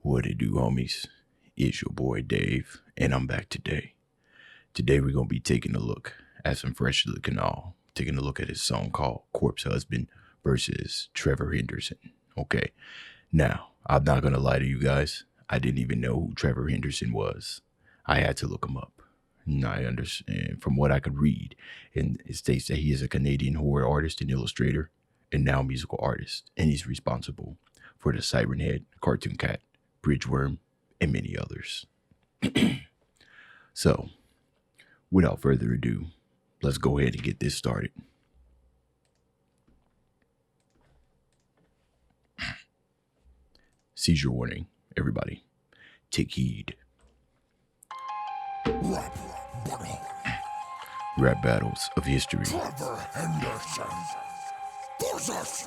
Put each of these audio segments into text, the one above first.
What it do, homies? It's your boy Dave, and I'm back today. Today we're going to be taking a look at some Freshy Kanal, taking a look at his song called Corpse Husband versus Trevor Henderson. Okay, now, I'm not going to lie to you guys. I didn't even know who Trevor Henderson was. I had to look him up. And I understand from what I could read, and it states that he is a Canadian horror artist and illustrator, and now musical artist, and he's responsible for the Siren Head, Cartoon Cat, Bridgeworm, and many others. So, without further ado, let's go ahead and get this started. Seizure warning, everybody. Take heed. Rap battles of history. Trevor Henderson versus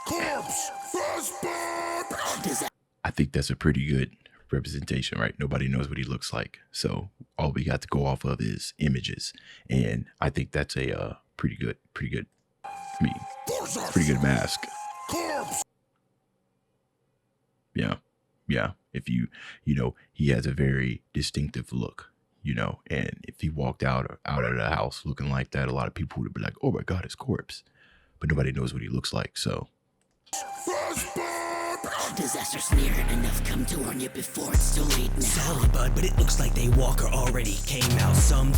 Corpse Husband. I think that's a pretty good representation, right? Nobody knows what he looks like, so all we got to go off of is images, and I think that's a pretty good. I mean, pretty good mask. Corpse. Yeah. If you know, he has a very distinctive look, and if he walked out of the house looking like that, a lot of people would be like, "Oh my God, it's Corpse," but nobody knows what he looks like, so. Disaster's near, enough come to warn you before it's too late now. Sorry, bud, but it looks like they Walker already came out some.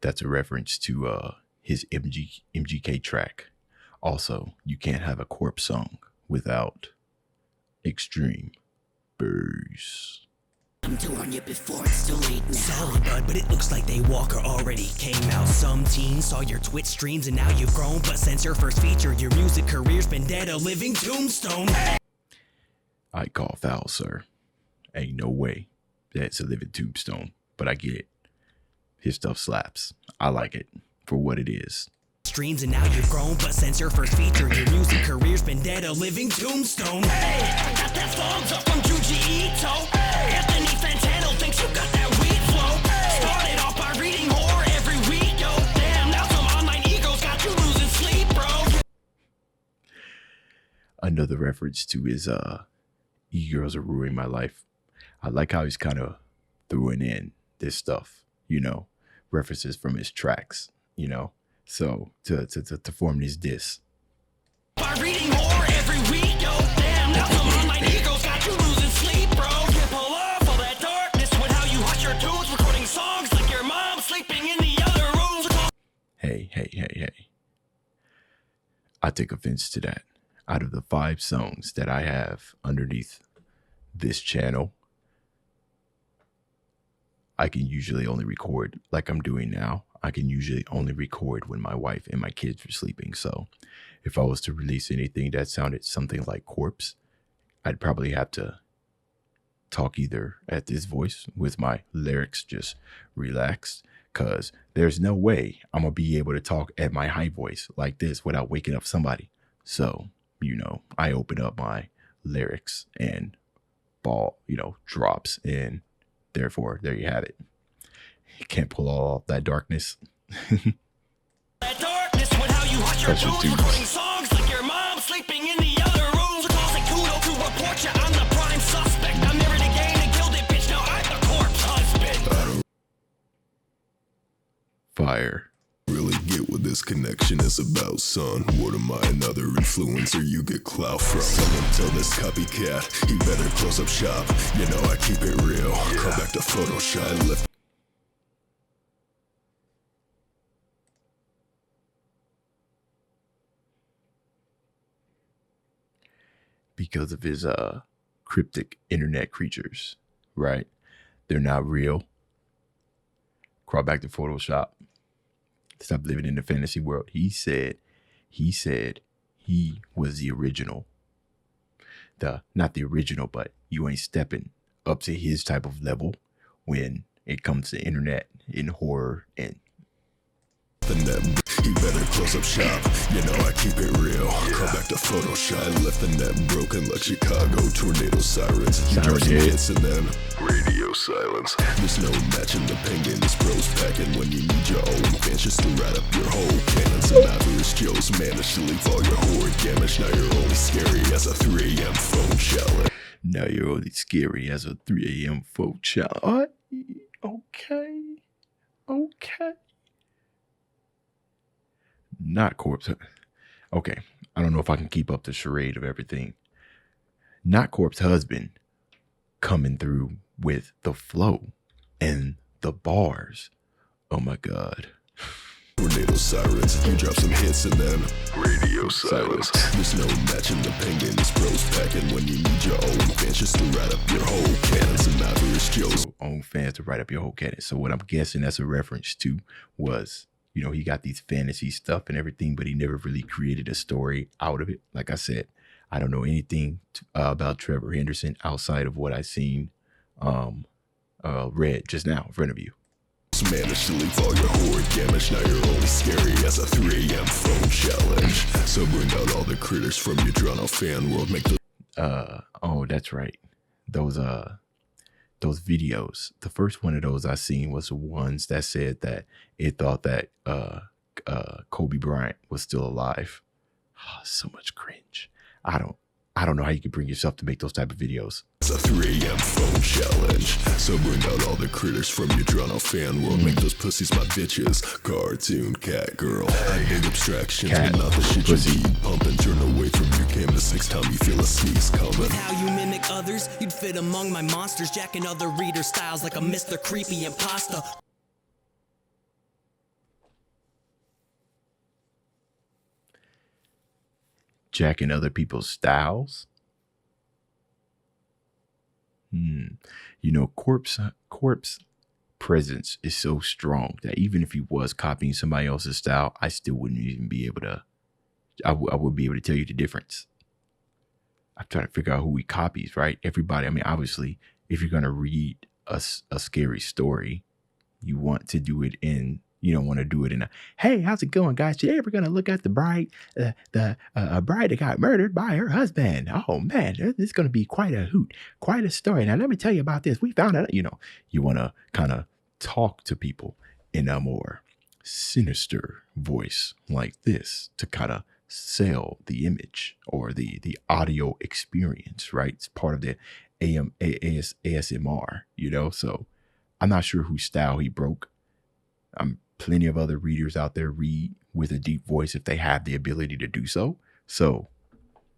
That's a reference to his MGK track. Also, you can't have a Corpse song without extreme bass. Come to warn you before it's too late now. Sorry, bud, but it looks like they Walker already came out. Some teens saw your Twitch streams and now you've grown, but since your first feature, your music career's been dead, a living tombstone. I call foul, sir. Ain't no way that's a living tombstone, but I get it. His stuff slaps. I like it for what it is. Streams and now you've grown, but since your first feature, your music career's been dead, a living tombstone. Hey, I got that thumbs up from Juji Ito. Anthony Fantano thinks you got that weed flow. Started off by reading horror every week, yo. Damn, now some online egos got you losing sleep, bro. Another reference to his E-Girls Are Ruining My Life. I like how he's kind of throwing in this stuff, references from his tracks, So to form this diss. By reading horror every week, yo. Damn, now some online egos got you losing sleep, bro. Can't pull off all that darkness with how you hush your tunes, recording songs like your mom sleeping in the other rooms. Hey. I take offense to that. Out of the 5 songs that I have underneath this channel, I can usually only record like I'm doing now. I can usually only record when my wife and my kids are sleeping. So if I was to release anything that sounded something like Corpse, I'd probably have to talk either at this voice with my lyrics just relaxed, because there's no way I'm going to be able to talk at my high voice like this without waking up somebody. So, I open up my lyrics and ball, drops, and therefore there you have it. You can't pull off that darkness. That darkness with how you hush your tunes, recording songs like your mom sleeping in the other rooms. Causing kudo to report you, I'm the prime suspect. I'm married again and killed it, bitch. Now I'm the corpse husband. Fire. Really get what this connection is about, son. What am I, another influencer you get clout from? Someone tell this copycat he better close up shop. I keep it real. Call back to Photoshop. Lift. Because of his cryptic internet creatures, right? They're not real. Crawl back to Photoshop. Stop living in the fantasy world. He said he was the original. Not the original, but you ain't stepping up to his type of level when it comes to internet and horror and He better close up shop. I keep it real. Call back to Photoshop. Left the net broken like Chicago tornado sirens. You drop some hits and then radio silence. There's no matching the penguins bros packing when you need your own fans just to ride up your whole cannon. Some average Joes manage to leave all your horror damage. Now you're only scary as a 3 AM phone challenge. Now you're only scary as a 3 a.m. phone challenge. Okay. Not corpse. Okay. I don't know if I can keep up the charade of everything. Not corpse husband coming through with the flow and the bars. Oh my God. Tornado sirens, you drop some hits and then radio silence. There's no matching the penguins, bros packing when you need your own fans just to write up your whole canon. Some average Joe's own fans to write up your whole canon. So what I'm guessing that's a reference to was, you know, he got these fantasy stuff and everything, but he never really created a story out of it. Like I said, I don't know anything about Trevor Henderson outside of what I seen read just now in front of you. Managed to leave all your horror damage. Now you're only scary as a 3 a.m. phone challenge. So bring out all the critters from your drawn out fan world. Make the oh, that's right. Those videos. The first one of those I seen was the ones that said that it thought that Kobe Bryant was still alive. Oh, so much cringe. I don't know how you can bring yourself to make those type of videos. It's a 3 a.m. phone challenge. So bring out all the critters from your drawn out fan world. Make those pussies my bitches. Cartoon cat girl. I hate abstractions, Cat, but not the shit pussy. you need. Pump and turn away from your canvas. Next time you feel a sneeze coming. With how you mimic others, you'd fit among my monsters, jacking other reader styles like a Mr. Creepy imposter. Jacking other people's styles. You know, corpse presence is so strong that even if he was copying somebody else's style, I still wouldn't even be able to. I wouldn't be able to tell you the difference. I'm trying to figure out who he copies, right? Everybody. I mean, obviously, if you're gonna read a scary story, you want to do it in. You don't want to do it in a, hey, how's it going, guys? Today we're going to look at the bride, bride that got murdered by her husband. Oh, man, this is going to be quite a hoot, quite a story. Now, let me tell you about this. We found out, you know, you want to kind of talk to people in a more sinister voice like this to kind of sell the image or the audio experience, right? It's part of the ASMR, you know? So I'm not sure whose style he broke. Plenty of other readers out there read with a deep voice if they have the ability to do so. So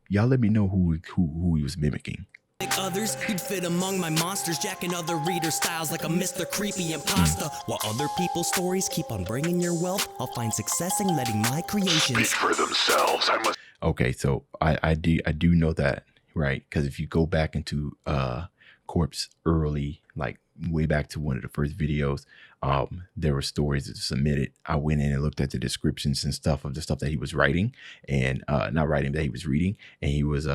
y'all let me know who he was mimicking. Like others, you'd fit among my monsters, jacking other reader styles like a Mr. Creepy imposter. While other people's stories keep on bringing your wealth, I'll find success in letting my creations Speak for themselves. I must. Okay, so I do know that, right? Because if you go back into Corpse early, like way back to one of the first videos, there were stories that submitted. I went in and looked at the descriptions and stuff of the stuff that he was writing and not writing, that he was reading. And he was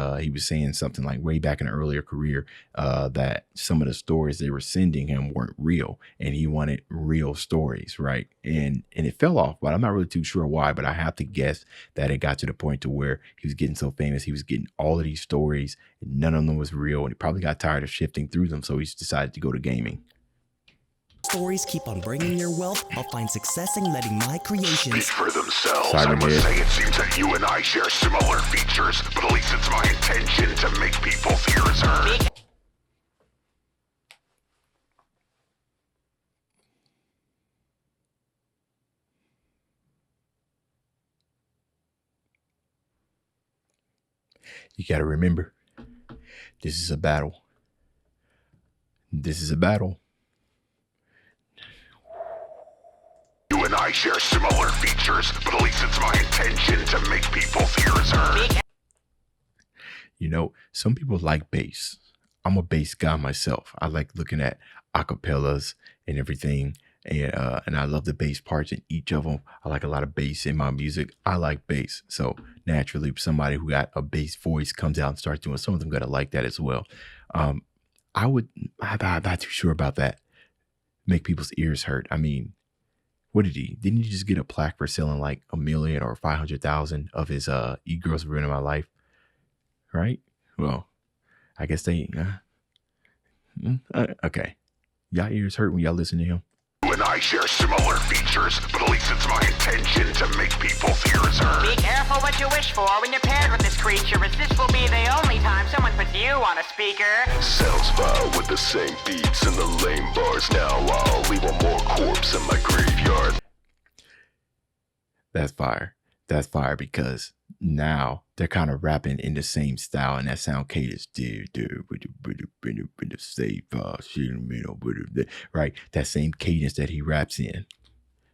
saying something like way back in an earlier career that some of the stories they were sending him weren't real and he wanted real stories, right? And it fell off, but I'm not really too sure why, but I have to guess that it got to the point to where he was getting so famous. He was getting all of these stories and none of them was real. And he probably got tired of shifting through them. So he's decided to go to gaming. stories keep on bringing your wealth, I'll find success in letting my creations Speak for themselves. Sorry, I must man. say it seems that you and I share similar features, but at least it's my intention to make people's ears hurt. You got to remember, this is a battle. This is a battle. You and I share similar features, but at least it's my intention to make people's ears hurt. You know, some people like bass. I'm a bass guy myself. I like looking at acapellas and everything. And I love the bass parts in each of them. I like a lot of bass in my music. I like bass. So naturally, somebody who got a bass voice comes out and starts doing, some of them gonna like that as well. I'm not too sure about that. Make people's ears hurt. I mean, what didn't he just get a plaque for selling like 1 million or 500,000 of his E-Girls Ruining My Life? Right? Well, I guess they okay. Y'all ears hurt when y'all listen to him. You and I share similar features, but at least it's my intention to make people's ears hurt. Be careful what you wish for when you're paired with this creature, as this will be the only time someone puts you want a speaker? Sounds vile with the same beats and the lame bars. Now I'll leave one more corpse in my graveyard. That's fire. That's fire because now they're kind of rapping in the same style and that sound cadence. Right? That same cadence that he raps in.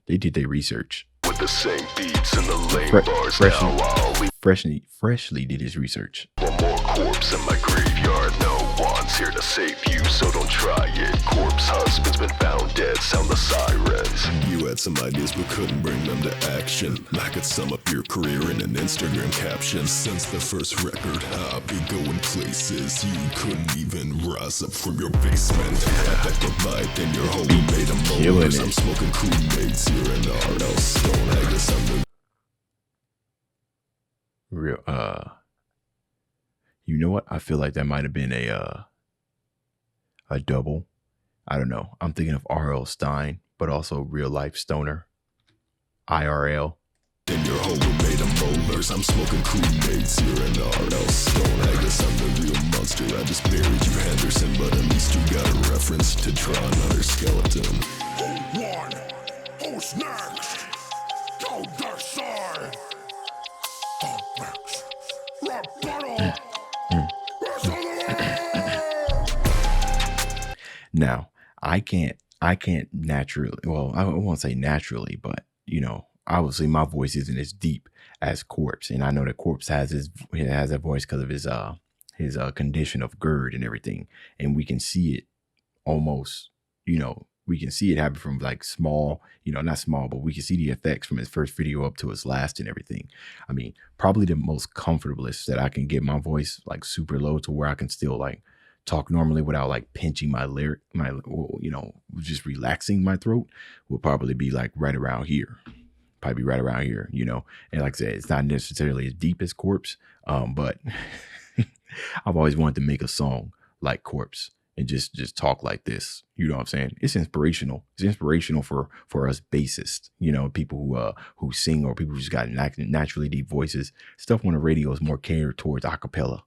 They did their research. With the same beats and the lame bars. Now I'll leave Freshly did his research. one more corpse in my graveyard. No one's here to save you, so don't try it. Corpse husband's been found dead, sound the sirens. You had some ideas but couldn't bring them to action. I could sum up your career in an Instagram caption. Since the first record, I've been going places you couldn't even rise up from your basement. I packed a bite and your homie made a molars. I'm smoking crewmates here in RL Stone. I guess I'm the Real you know what? I feel like that might have been a double. I don't know. I'm thinking of R.L. Stein, but also real life stoner. IRL. and your homie made a molars. I'm smoking crewmates here in RL Stone. I guess I'm the real monster. I just buried you, Henderson, but at least you got a reference to draw another skeleton. Who won? Who's next? Go decide. Now, I can't naturally, well, I won't say naturally, but you know, obviously my voice isn't as deep as Corpse. And I know that Corpse has a voice because of his condition of GERD and everything. And we can see it almost, you know, we can see it happen from like small, you know, not small, but we can see the effects from his first video up to his last and everything. I mean, probably the most comfortablest that I can get my voice like super low to where I can still like talk normally without like pinching my you know, just relaxing my throat will probably be like right around here. Probably right around here, you know. And like I said, it's not necessarily as deep as Corpse, but I've always wanted to make a song like Corpse and just talk like this. You know what I'm saying? It's inspirational. It's inspirational for us bassists, you know, people who sing or people who just got naturally deep voices. Stuff on the radio is more catered towards acapella.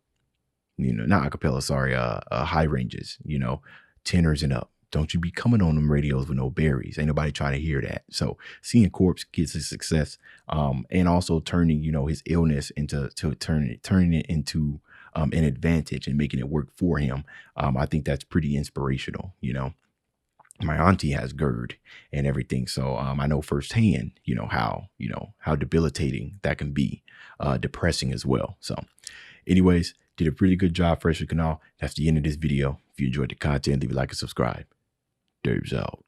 You know, not acapella, sorry, high ranges, you know, tenors and up. Don't you be coming on them radios with no berries. Ain't nobody trying to hear that. So seeing Corpse get his success, and also turning, you know, his illness into turning it into an advantage and making it work for him. I think that's pretty inspirational. You know, my auntie has GERD and everything. So I know firsthand, you know, how debilitating that can be, depressing as well. So anyways, did a pretty good job, Freshy Kanal. That's the end of this video. If you enjoyed the content, leave a like and subscribe. Dubs out.